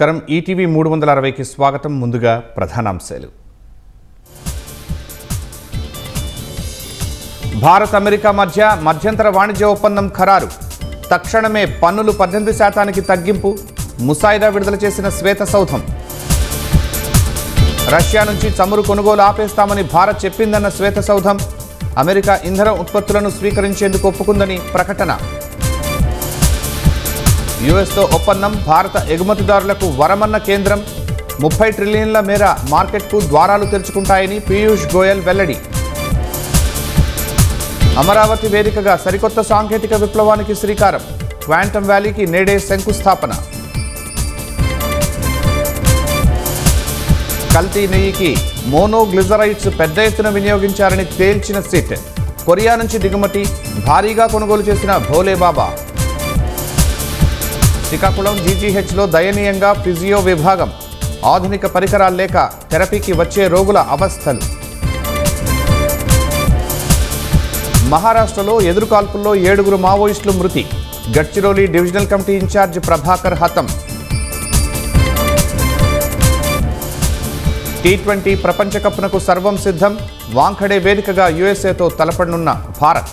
నమస్కారం ఈటీవీ 360కి స్వాగతం. ముందుగా ప్రధానాంశాలు. భారత్ అమెరికా మధ్య మధ్యంతర వాణిజ్య ఒప్పందం ఖరారు. తక్షణమే పన్నులు 18% తగ్గింపు. ముసాయిదా విడుదల చేసిన శ్వేతసౌధం. రష్యా నుంచి చమురు కొనుగోలు ఆపేస్తామని భారత్ చెప్పిందన్న శ్వేతసౌధం. అమెరికా ఇంధన ఉత్పత్తులను స్వీకరించేందుకు ఒప్పుకుందని ప్రకటన. యుఎస్తో ఒప్పందం భారత ఎగుమతిదారులకు వరమన్న కేంద్రం. 30 ట్రిలియన్ల మేర మార్కెట్కు ద్వారాలు తెరుచుకుంటాయని పీయూష్ గోయల్ వెల్లడి. అమరావతి వేదికగా సరికొత్త సాంకేతిక విప్లవానికి శ్రీకారం. క్వాంటమ్ వ్యాలీకి నేడే శంకుస్థాపన. కల్తీ నెయ్యికి మోనోగ్లిజరైడ్స్ పెద్ద ఎత్తున వినియోగించారని తేల్చిన సిట్. కొరియా నుంచి దిగుమతి భారీగా కొనుగోలు చేసిన భోలేబాబా. శ్రీకాకుళం జీజీహెచ్లో దయనీయంగా ఫిజియో విభాగం. ఆధునిక పరికరాలు లేక థెరపీకి వచ్చే రోగుల అవస్థలు. మహారాష్ట్రలో ఎదురుకాల్పుల్లో 7 మావోయిస్టులు మృతి. Gadchiroli divisional committee incharge Prabhakar హతం. T20 ప్రపంచ కప్నకు సర్వం సిద్ధం. వాంఖడే వేదికగా యుఎస్ఏతో తలపడనున్న భారత్.